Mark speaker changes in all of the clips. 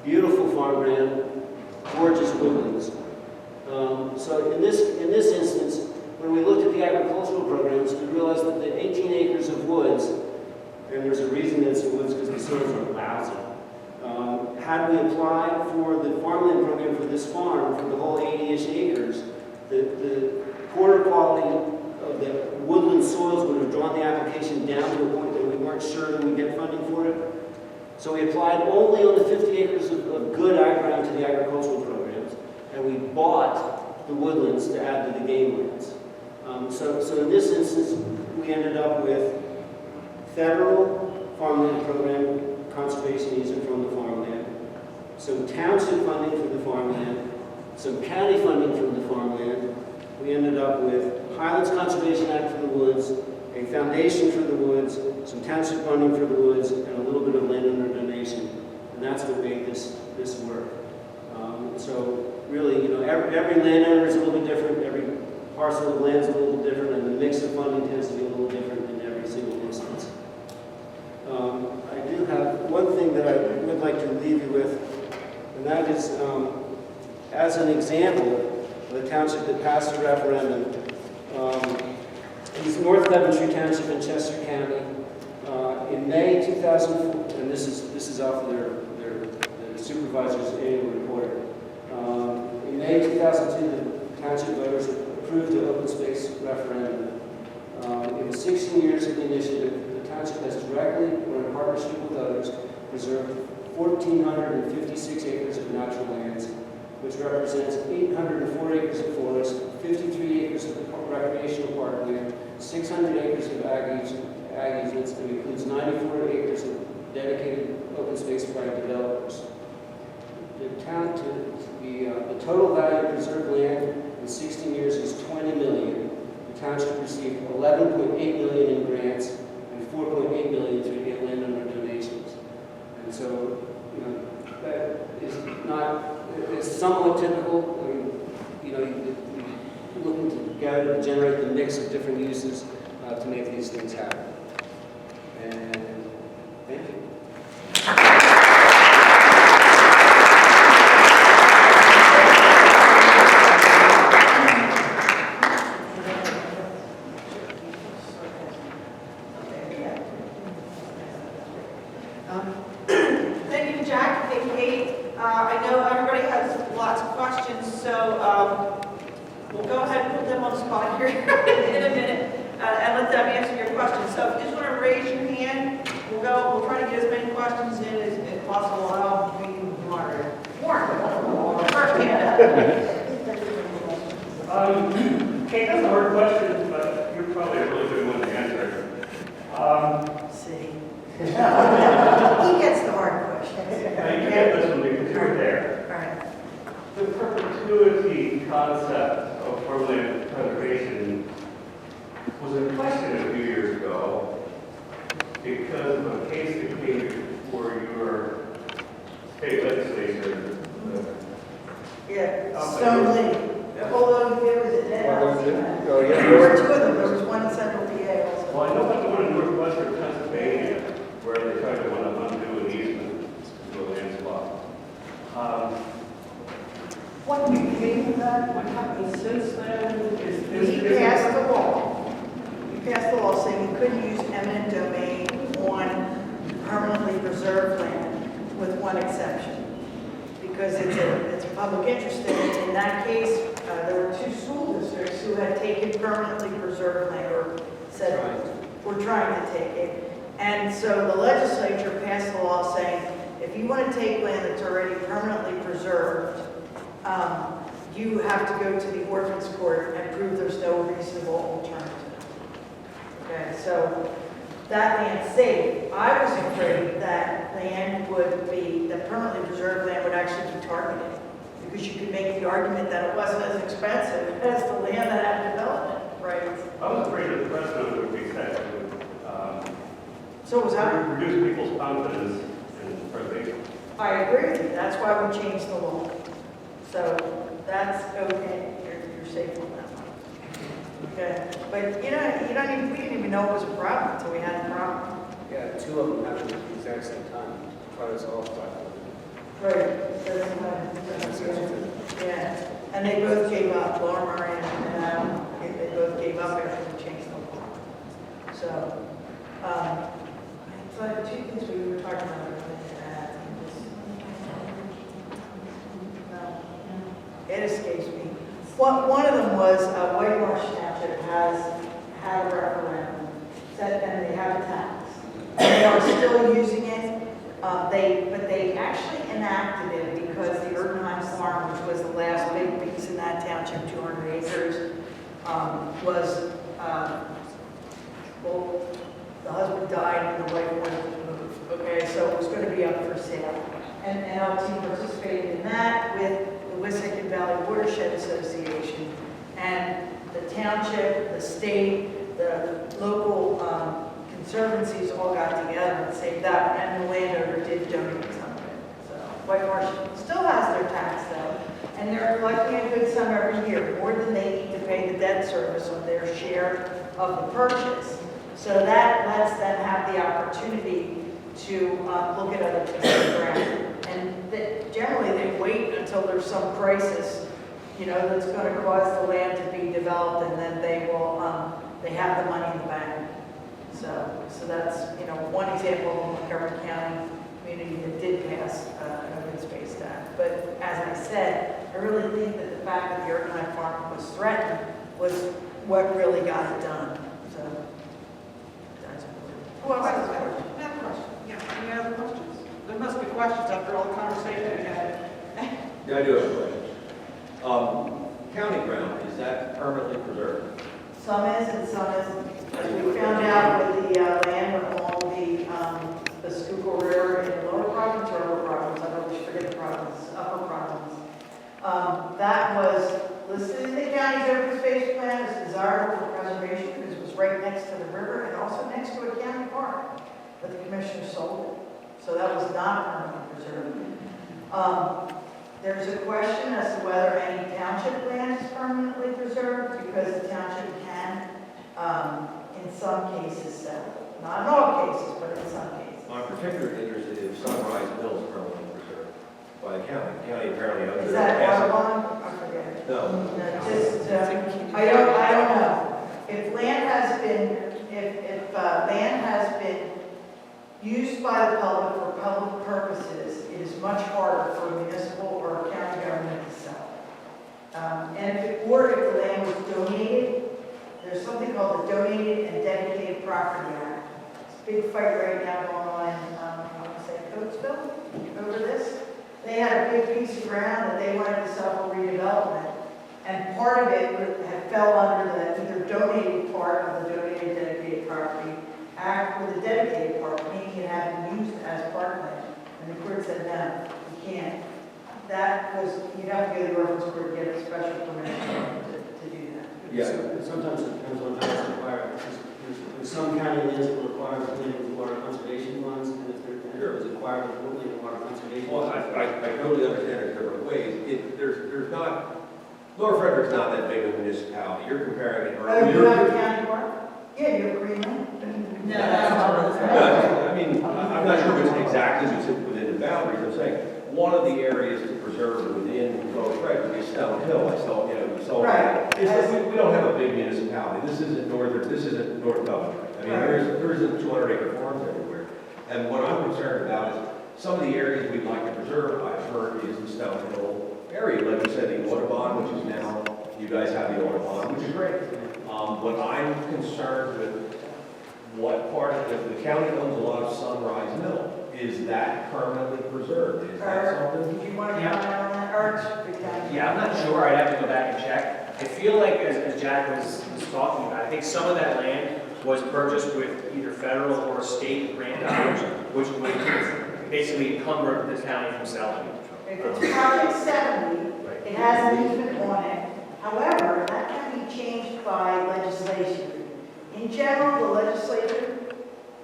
Speaker 1: beautiful farmland, gorgeous woodlands. So in this instance, when we looked at the agricultural programs, we realized that the 18 acres of woods, and there's a reason that it's woods because the soils are lousy. Had we applied for the farmland program for this farm, for the whole 80-ish acres, the poorer quality of the woodland soils would have drawn the application down to a point that we weren't sure that we'd get funding for it. So we applied only on the 50 acres of good ag ground to the agricultural programs, and we bought the woodlands to add to the game lands. So in this instance, we ended up with federal farmland program conservation easement from the farmland, some township funding for the farmland, some county funding from the farmland. We ended up with Highlands Conservation Act for the woods, a foundation for the woods, some township funding for the woods, and a little bit of landowner donation. And that's what made this work. So really, you know, every landowner is a little bit different, every parcel of land is a little different, and the mix of funding tends to be a little different in every single instance. I do have one thing that I would like to leave you with, and that is, as an example of a township that passed a referendum, is North Coventry Township in Chester County. In May 2004, and this is off of their supervisor's annual report. In May 2002, the township voters approved the open space referendum. In the 16 years of the initiative, the township has directly, or in partnership with others, preserved 1,456 acres of natural lands, which represents 804 acres of forest, 53 acres of recreational parkland, 600 acres of ag easements, and includes 94 acres of dedicated open space by developers. The total value of preserved land in 16 years is $20 million. The township received $11.8 million in grants and $4.8 million through landowner donations. And so, you know, that is not, it's somewhat typical. I mean, you know, you're looking to generate the mix of different uses to make these things happen. And thank you.
Speaker 2: Thank you, Jack. Thank you, Kate. I know everybody has lots of questions, so we'll go ahead and put them on the spot here in a minute and let them answer your questions. So if you just want to raise your hand, we'll try to get as many questions in as possible. I'll be moderator. Warren, first hand up.
Speaker 3: Kate, that's a hard question, but you're probably a really good one to answer.
Speaker 4: See. He gets the hard questions.
Speaker 3: You get this one because you were there.
Speaker 4: All right.
Speaker 3: The perpetuity concept of farmland preservation was in question a few years ago because of a case that came before your state legislature.
Speaker 4: Yeah, Stonely. Although there was a dead house.
Speaker 1: Oh, yeah.
Speaker 4: There were two of them. There was one in Central PA also.
Speaker 3: Well, I know about the one in northwestern Pennsylvania where they tried to undo an easement to a land swap. What became of that? What happened since then?
Speaker 4: He passed the law. He passed the law saying you couldn't use eminent domain on permanently preserved land with one exception. Because it's a public interest in that case, there were two school districts who had taken permanently preserved land or said, we're trying to take it. And so the legislature passed the law saying, if you want to take land that's already permanently preserved, you have to go to the ordinance court and prove there's no reasonable alternative. Okay, so that land's safe. I was afraid that land would be, that permanently preserved land would actually be targeted because you could make the argument that it wasn't as expensive as the land that had development rights.
Speaker 3: I was afraid that the precedent would be set to
Speaker 4: So was I.
Speaker 3: reduce people's confidence in preservation.
Speaker 4: I agree with you. That's why we changed the law. So that's okay. You're safe on that one. Okay. But we didn't even know it was a problem until we had the problem.
Speaker 1: Yeah, two of them happened at the exact same time. Try to solve that.
Speaker 4: Right. Yeah, and they both gave up, Lorimer and they both gave up after we changed the law. So, so two things we were talking about. No, it escapes me. One of them was White Marsh Township has had a referendum, and they have a tax. They are still using it. But they actually enacted it because the Erdenheim farm, which was the last big piece in that township, 200 acres, was, well, the husband died and the wife wanted to move. Okay, so it was going to be up for sale. And LT participated in that with the Wissahickon Valley Watershed Association. And the township, the state, the local conservancies all got together and saved that, and the landowner did donate some of it. So White Marsh still has their tax though, and they're collecting a good sum every year, more than they need to pay the debt service on their share of the purchase. So that lets them have the opportunity to look at other pieces of ground. And generally they wait until there's some crisis, you know, that's going to cause the land to be developed, and then they will, they have the money in the bank. So that's, you know, one example of a Montgomery County community that did pass an open space tax. But as I said, I really think that the fact that the Erdenheim farm was threatened was what really got it done. So that's important.
Speaker 2: Who else has a question? Another question? Yeah, any other questions? There must be questions after all the conversation we had.
Speaker 5: Yeah, I do have a question. County ground, is that permanently preserved?
Speaker 4: Some is and some isn't. As we found out with the land along the Schuylkill River in Lower Province or Upper Province, I always forget the province, Upper Province. That was listed in the county's open space plan as desirable for preservation because it was right next to the river and also next to a county park. But the commissioner sold it. So that was not permanently preserved. There's a question as to whether any township land is permanently preserved because the township can, in some cases, sell it. Not in all cases, but in some cases.
Speaker 5: I'm particularly interested if Sunrise Mill is permanently preserved by the county. The county apparently owns it.
Speaker 4: Is that Audubon? I forget.
Speaker 5: No.
Speaker 4: No, just, I don't know. If land has been, if land has been used by the public for public purposes, it is much harder for a municipal or a county government to sell. And if the land was donated, there's something called the Donated and Dedicated Property Act. It's a big fight right now going on in, I want to say, Coatesville, over this. They had a big piece of ground that they wanted to sell for redevelopment. And part of it had fell under the either donated part of the Donated Dedicated Property Act or the dedicated part, meaning it had been used as parkland. And the court said, no, you can't. That was, you'd have to go to the ordinance court to get a special permission to do that.
Speaker 5: Yeah.
Speaker 1: Sometimes it depends on how it's required. There's some county lands that require planning with water conservation funds, and if there is acquired with only the water conservation.
Speaker 5: Well, I totally understand it different ways. There's not, Lower Frederick's not that big of a municipality. You're comparing it.
Speaker 4: Oh, you have a county park? Yeah, you have Greenland.
Speaker 2: No,
Speaker 5: No, I mean, I'm not sure if it's exactly within the boundaries. I'm saying one of the areas to preserve within Lower Frederick is Stone Hill. I saw,
Speaker 4: Right.
Speaker 5: It's like we don't have a big municipality. This isn't North Coventry. I mean, there isn't 200-acre farms everywhere. And what I'm concerned about is some of the areas we'd like to preserve, I've heard, is the Stone Hill area. Like you said, the Audubon, which is now, you guys have the Audubon, which is great. But I'm concerned with what part of the county owns a lot of Sunrise Mill. Is that permanently preserved? Is that something?
Speaker 4: Do you want to comment on that, Art?
Speaker 6: Yeah, I'm not sure. I'd have to go back and check. I feel like, as Jack was talking about, I think some of that land was purchased with either federal or state grant dollars, which would basically encumber the county from selling.
Speaker 4: If it's Project 70, it has an easement on it. However, that can be changed by legislation. In general, the legislature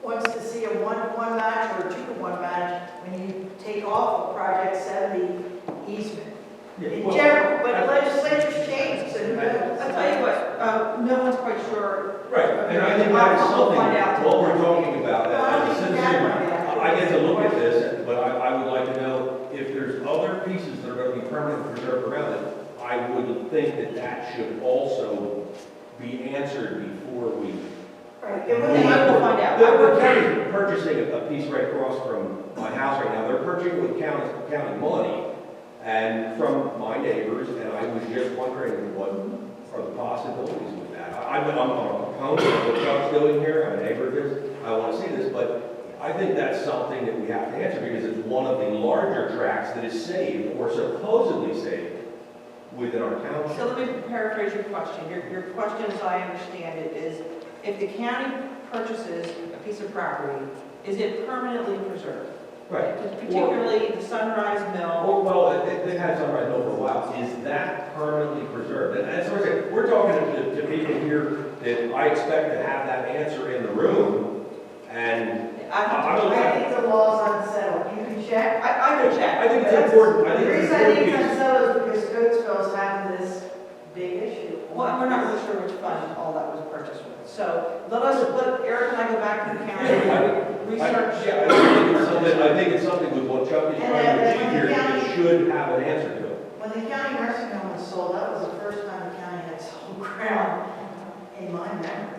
Speaker 4: wants to see a 1-to-1 match or a 2-to-1 match when you take off a Project 70 easement. In general, but the legislature's changed, so who knows?
Speaker 2: I'll tell you what, no one's quite sure.
Speaker 5: Right, and I think that's
Speaker 2: We'll
Speaker 5: something,
Speaker 2: find out.
Speaker 5: what we're talking about,
Speaker 4: Well, I
Speaker 5: that
Speaker 4: don't
Speaker 5: as a
Speaker 4: think
Speaker 5: citizen,
Speaker 4: that-
Speaker 5: I get to look at this, but I would like to know if there's permanently preserved around it, I would think that that should also be answered before we.
Speaker 4: Right.
Speaker 2: I will find out.
Speaker 5: The county's purchasing a piece right across from my house right now. They're purchasing with county money and from my neighbors, and I was just wondering what are the possibilities with that. I'm a proponent of what Chuck's doing here. I'm a neighbor of his. I want to see this, but I think that's something that we have to answer because it's one of the larger tracts that is saved or supposedly saved within our township.
Speaker 2: So let me paraphrase your question. Your question, as I understand it, is if the county purchases a piece of property, is it permanently preserved?
Speaker 5: Right.
Speaker 2: Particularly the Sunrise Mill.
Speaker 5: Well, they've had Sunrise Mill for a while. Is that permanently preserved? And that's what I said. We're talking to people here that I expect to have that answer in the room. And
Speaker 4: I think the law's unsettled. You can check.
Speaker 2: I will check.
Speaker 5: I think it's important. I
Speaker 4: The
Speaker 5: think it's
Speaker 4: reason I think it's
Speaker 5: important.
Speaker 4: unsettled is because Coatesville's having this big issue.
Speaker 2: Well, we're not really sure which fund all that was purchased with. So let Eric and I go back to the county, research.
Speaker 5: I think it's something with what Chuck is trying to achieve here that should have an answer to it.
Speaker 4: When the county nursing home was sold, that was the first time the county had sold ground in my memory.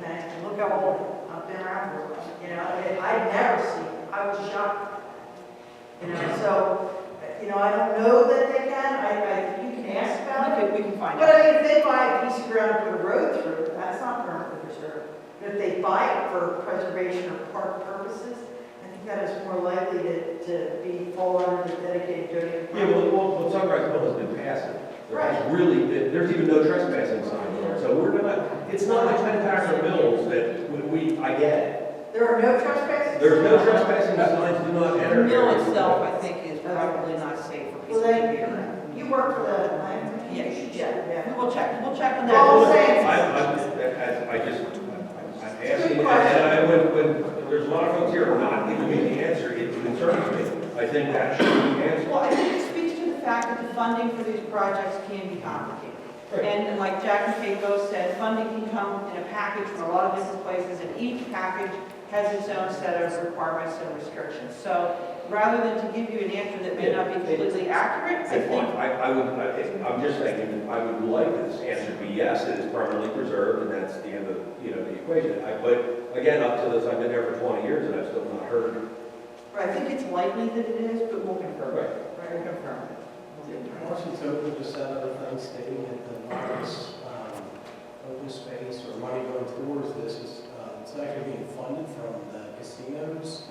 Speaker 4: Okay, and look how old I've been around for a while. You know, I'd never seen it. I was shocked. You know, so, you know, I don't know that they can. You can ask about it.
Speaker 2: We can find
Speaker 4: But
Speaker 2: out.
Speaker 4: I mean, if they buy a piece of ground and put a road through it, that's not permanently preserved. But if they buy it for preservation or park purposes, I think that is more likely to fall under the dedicated donated
Speaker 5: Yeah,
Speaker 4: property.
Speaker 5: well, Sunrise Mill has been passive.
Speaker 4: Right.
Speaker 5: There's even no trespassing sign there. So we're not, it's not like 10,000 mills that I get it.
Speaker 4: There are no trespassing?
Speaker 5: There's no trespassing signs, do not
Speaker 2: The
Speaker 5: enter.
Speaker 2: mill itself, I think, is probably not safe for people
Speaker 4: Well,
Speaker 2: to be
Speaker 4: then,
Speaker 2: around.
Speaker 4: you work for the land.
Speaker 2: Yeah.
Speaker 4: You should check, yeah.
Speaker 2: We'll check on that.
Speaker 4: Well, I'm saying-
Speaker 5: I'm asking, and when there's a lot of folks here who are not giving me the answer, it concerns me. I think that should be answered.
Speaker 2: Well, I think it speaks to the fact that the funding for these projects can be complicated.
Speaker 5: Right.
Speaker 2: And like Jack and Kate both said, funding can come in a package from a lot of different places, and each package has its own set of requirements and restrictions. So rather than to give you an answer that may not be completely accurate, I think.
Speaker 5: I'm just thinking, I would like this answer to be yes, it is permanently preserved, and that's the end of, the equation. But again, up to this, I've been there for 20 years, and I've still not heard.
Speaker 2: I think it's likely that it is, but we'll confirm it.
Speaker 5: Right.
Speaker 2: We'll confirm it.
Speaker 7: Washington open just that other thing stating that the largest open space or money going towards this is, it's actually being funded from the casinos,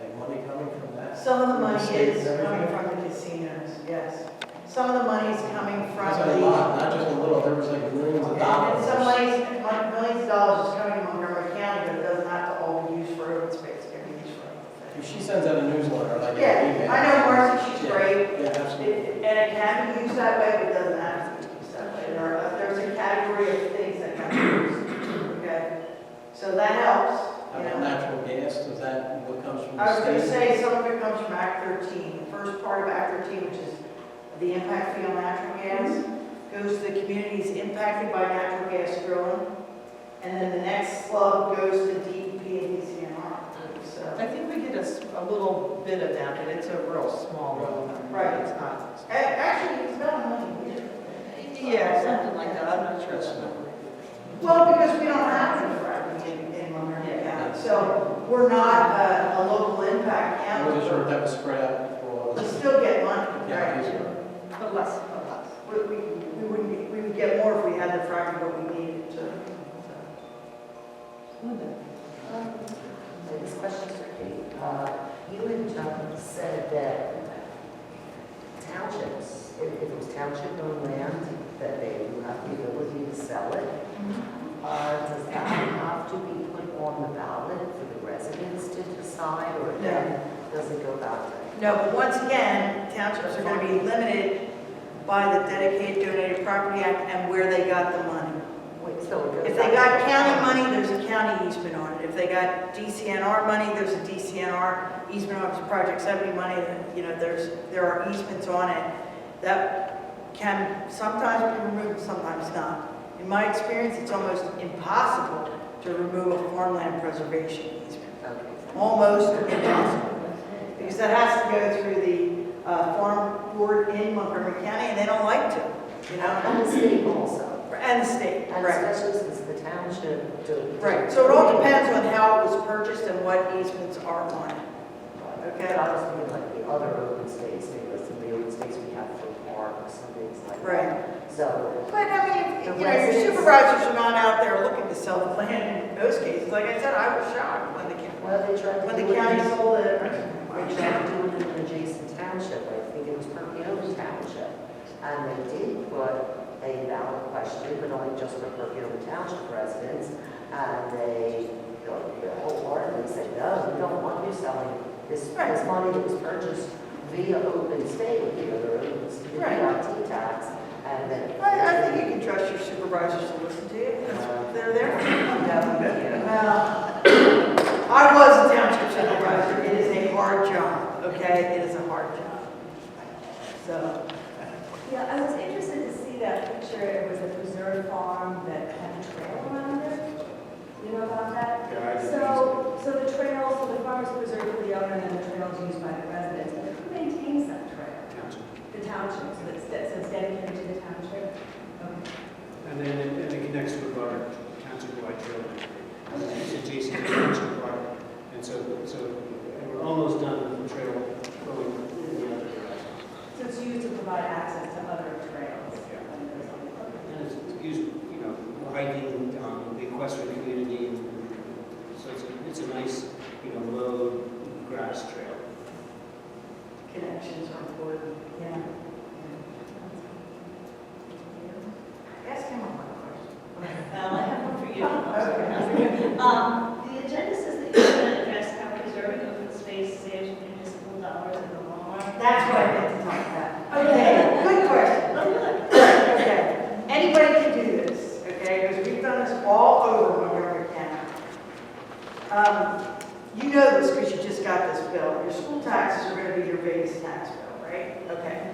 Speaker 7: like money coming from that.
Speaker 4: Some of the money
Speaker 7: State
Speaker 4: is
Speaker 7: and
Speaker 4: coming
Speaker 7: everything.
Speaker 4: from the casinos, yes. Some of the money is coming from
Speaker 7: There's a lot, not just a little, there was like millions of
Speaker 4: And
Speaker 7: dollars.
Speaker 4: some millions of dollars is coming from Montgomery County, but it doesn't have to all be used for open space, it can be used for other
Speaker 7: If
Speaker 4: things.
Speaker 7: she sends out a newsletter, like an
Speaker 4: Yeah,
Speaker 7: email.
Speaker 4: I know Marcy, she's
Speaker 7: Yeah.
Speaker 4: great,
Speaker 7: Yeah, absolutely.
Speaker 4: and it can be used that way, but it doesn't have to be used that way. There's a category of things that can be used, okay? So that helps,
Speaker 7: How
Speaker 4: you
Speaker 7: about
Speaker 4: know.
Speaker 7: natural gas, is that what comes from the
Speaker 4: I was gonna
Speaker 7: state?
Speaker 4: say, some of it comes from Act 13. The first part of Act 13, which is the impact fee on natural gas, goes to the communities impacted by natural gas drilling. And then the next slug goes to DEP and DCNR. So,
Speaker 2: I think we get a little bit of that, but it's a real small number.
Speaker 4: Right.
Speaker 2: It's not.
Speaker 4: actually, it's about a million.
Speaker 2: Yeah, something like that. I'm not sure it's a number.
Speaker 4: Well, because we don't have any fracking in Montgomery County. So we're not a local impact
Speaker 7: I
Speaker 4: county.
Speaker 7: wasn't sure if that was spread out for all
Speaker 4: We
Speaker 7: the
Speaker 4: still get money,
Speaker 7: counties
Speaker 4: right?
Speaker 7: or.
Speaker 2: But less, but less.
Speaker 4: We would get more if we had the fracking, but we needed to.
Speaker 8: This question for Kate. You and John said that townships, if it was township-owned land, that they would have the ability to sell it. Does that have to be put on the ballot for the residents to decide, or then does it go back to?
Speaker 4: No, but once again, townships are going to be limited by the Dedicated Donated Property Act and where they got the money.
Speaker 8: Wait, so it goes
Speaker 4: If they
Speaker 8: back
Speaker 4: got
Speaker 8: to
Speaker 4: county
Speaker 8: the
Speaker 4: money, there's a county easement on it. If they got DCNR money, there's a DCNR easement on it. Project 70 money, there are easements on it that can sometimes be removed, sometimes not. In my experience, it's almost impossible to remove a farmland preservation easement.
Speaker 8: Okay.
Speaker 4: Almost impossible. Because that has to go through the farm board in Montgomery don't like to, you know?
Speaker 8: And the state also.
Speaker 4: And the state,
Speaker 8: And
Speaker 4: right.
Speaker 8: especially since the township do.
Speaker 4: Right, so it all depends on how it was purchased and what easements are on it. Okay.
Speaker 8: But I was thinking like the other open space, maybe like some of the open space we have for parks and things like that.
Speaker 4: Right.
Speaker 8: So,
Speaker 4: But I mean,
Speaker 8: The
Speaker 4: you know, your
Speaker 8: residents-
Speaker 4: supervisors are not out there looking to sell the land in those cases. Like I said, I was shocked when
Speaker 8: well, they tried to
Speaker 4: when
Speaker 8: do
Speaker 4: the
Speaker 8: it.
Speaker 4: county sold it.
Speaker 8: They tried to do it in an adjacent township, I think it was Perkiola Township. And they did put a ballot question, but only just for Perkiola Township residents. And they wholeheartedly said, no, we don't want you selling this money that was purchased via open space, via the PRT tax. And then.
Speaker 4: I think you can trust your supervisors to listen to you. They're there. Well, I was a township supervisor. It is a hard job, okay? It is a hard job. So,
Speaker 9: Yeah, I was interested to see that picture. It was a preserve farm that had a trail around it. You know about that?
Speaker 1: Yeah, I did.
Speaker 9: So the trail, so the farm is preserved for the owner and then the trail is used by the residents. But who maintains that trail?
Speaker 1: Township.
Speaker 9: The township, so it's dedicated to the township? Okay.
Speaker 1: And then it connects with our township-wide trail. It's adjacent to township park. And so and we're almost done with the trail going in the other direction.
Speaker 9: So it's used to provide access to other trails?
Speaker 1: And it's used, you know, for hiking, the equestrian community. And so it's a nice, you know, low grass trail.
Speaker 4: connections are important.
Speaker 9: Yeah.
Speaker 4: Ask him one question.
Speaker 10: I have one for you.
Speaker 4: Okay.
Speaker 10: The agenda says that you're going to address how preserving open space saves municipal dollars in the long run.
Speaker 4: That's what I meant to talk about. Okay, good question. Okay, anybody can do this, okay, because we've done this all over Montgomery County. You know this because you just got this bill. Your school taxes are going to be your biggest tax bill, right? Okay.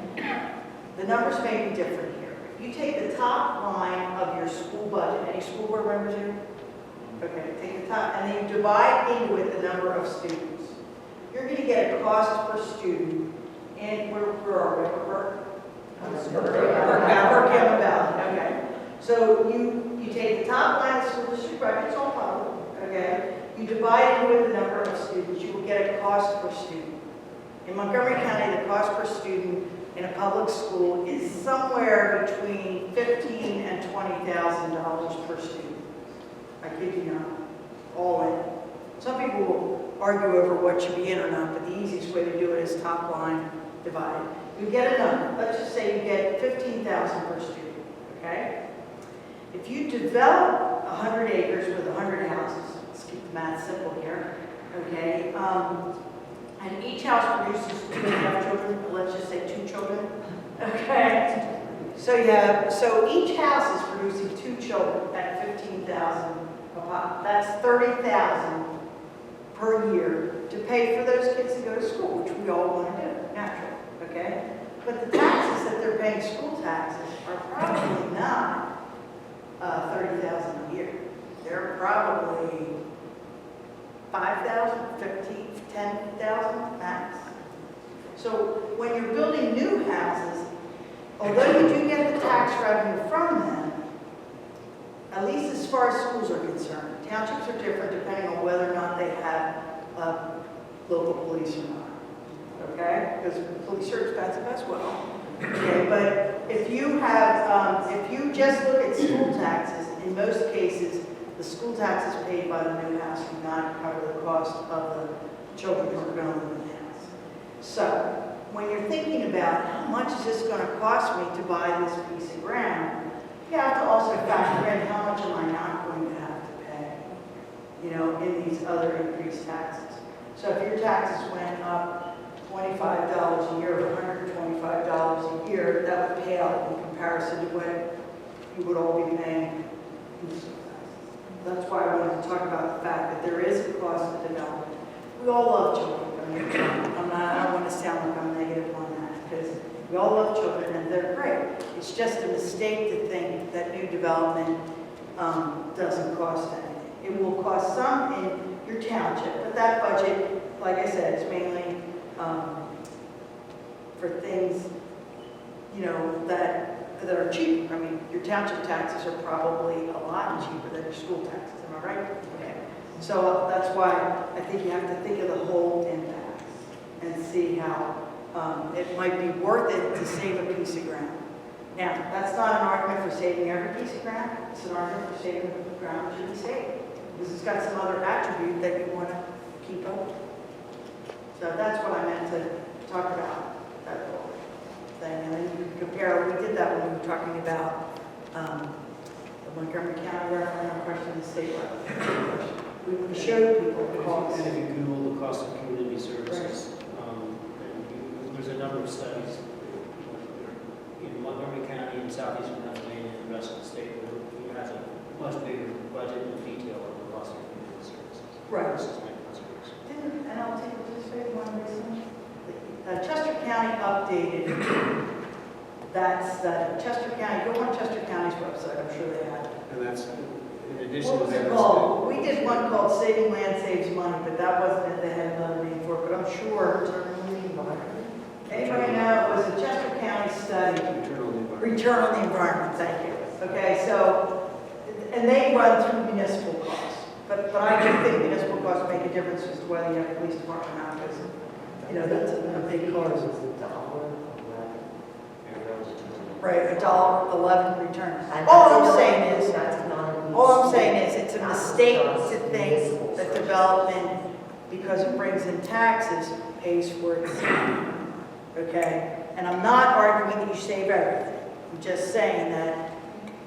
Speaker 4: The numbers may be different here. If you take the top line of your school budget, any school board members here? Okay, take the top, and then you divide into it the number of students. You're going to get a cost per student, and where are we? Per Campbell Valley, okay. So you take the top line of the school district budget, it's all public, okay? You divide it with the number of students, you will get a cost per student. In Montgomery County, the cost per student in a public school is somewhere between $15,000 and $20,000 per student. I kid you not, all in. Some people will argue over what should be in or not, but the easiest way to do it is top line divided. You get a number, let's just say you get $15,000 per student, okay? If you develop 100 acres with 100 houses, let's keep the math simple here, okay? And each house produces 2.5 children, let's just say 2 children, okay? So each house is producing 2 children at 15,000 a pop. That's 30,000 per year to pay for those kids to go to school, which we all want to do, naturally, okay? But the taxes that they're paying, school taxes, are probably not 30,000 a year. They're probably 5,000, 15, 10,000 max. So when you're building new houses, although you do get the tax revenue from them, at least as far as schools are concerned, townships are different depending on whether or not they have local police or not. Okay? Because police are expensive as well. Okay, but if you have, if you just look at school taxes, in most cases, the school taxes paid by the new house do not cover the cost of the children who are going to live in the house. So, when you're thinking about how much is this going to cost me to buy this piece of ground, you have to also factor in how much am I not going to have to pay, you know, in these other increased taxes. So if your taxes went up $25 a year or $125 a year, that would pale in comparison to what you would all be paying. That's why I wanted to talk about the fact that there is a cost to development. We all love children. I don't want to sound like I'm negative on that, because we all love children and they're great. It's just a mistake to think that new development doesn't cost anything. It will cost some in your township, but that budget, like I said, is mainly for things you know, that are cheaper. I mean, your township taxes are probably a lot cheaper than your school taxes, am I right? Okay. So that's why I think you have to think of the whole impact and see how it might be worth it to save a piece of ground. Now, that's not an argument for saving every piece of ground. It's an argument for saving the ground that should be saved. Because it's got some other attribute that you want to keep up. So that's what I meant to talk about, that whole thing. And then you can compare, we did that when we were talking about the Montgomery County referendum question and the state referendum. We showed people the costs.
Speaker 1: And if you Google the cost of community services, there's a number of studies in Montgomery County and southeastern Pennsylvania and the rest of the state where you have a much bigger budget and detail on the cost of community services.
Speaker 4: Right.
Speaker 1: Versus maintenance services.
Speaker 4: Didn't NLT participate in one recently? Chester County updated that study. Chester County, go on Chester County's website, I'm sure they have it.
Speaker 1: And that's in addition
Speaker 4: What
Speaker 1: to
Speaker 4: was it
Speaker 1: that.
Speaker 4: called? We did one called Saving Land Saves Money, but that wasn't it, they had another name for it, but I'm sure. Anybody know, it was a Chester County study.
Speaker 1: Return on the environment.
Speaker 4: Return on the environment, thank you. Okay, so, and they run through municipal costs. But I do think municipal costs make a difference as to whether you have a police department or not, because, you know, that's a big cost. Right, $1.11 return. All I'm saying is, it's a mistake to think that development, because it brings in taxes, pays for itself. Okay? And I'm not arguing that you save everything. I'm just saying that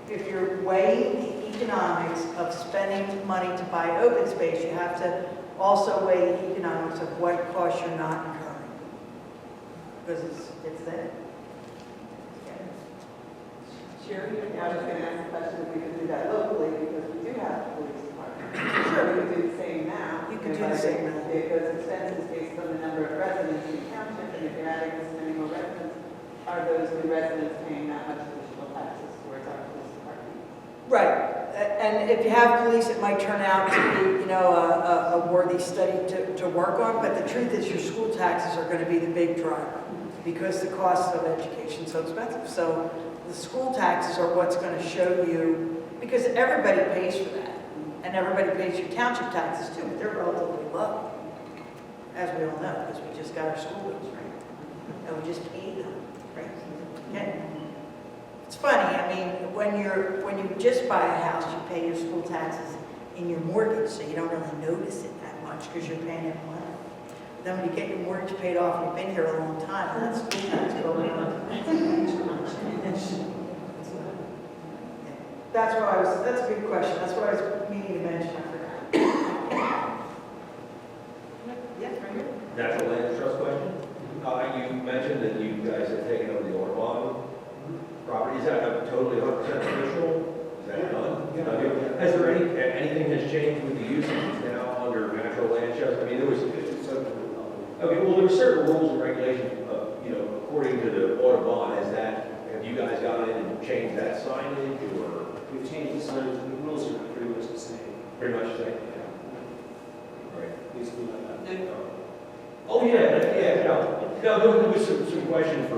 Speaker 4: if you're weighing the economics of spending money to buy open space, you have to also weigh the economics of what costs you're not incurring. Because it's there.
Speaker 11: Sure, I was going to ask the question if we could do that locally, because we do have a police department. Sure. We could do the same now.
Speaker 4: You could do the same now.
Speaker 11: Because expenses based on the number of residents in the township, and if you're adding this many more residents, are those new residents paying that much additional taxes towards our police department?
Speaker 4: Right. And if you have police, it might turn out to be, you know, a worthy study to work on, but the truth is your school taxes are going to be the big driver because the cost of education is so expensive. So the school taxes are what's going to show you, because everybody pays for that. And everybody pays your township taxes too, but they're relatively low, as we all know, because we just got our school bills, right? And we just paid them, right? Okay. It's funny, I mean, when you just buy a house, you pay your school taxes in your mortgage, so you don't really notice it that much because you're paying it money. Then when you get your mortgage paid off, and you've been here a long time, and that's school tax going on. That's a good question. That's what I was meaning to mention. I forgot. Yeah, right here.
Speaker 5: Natural land trust question. You mentioned that you guys have taken over the Audubon property. Is that totally 100% official? Is that done?
Speaker 1: Yeah.
Speaker 5: Okay. Has there anything has changed with the uses now under natural land trust? I mean, there was. Okay, well, there were certain rules and regulations, you know, according to the Audubon. Have you guys gone in and changed that signage, or?
Speaker 1: We've changed the signage, the rules are pretty much the same.
Speaker 5: Pretty much the same, yeah. Right.
Speaker 1: Basically like that.
Speaker 5: Oh, yeah, no, there was some question for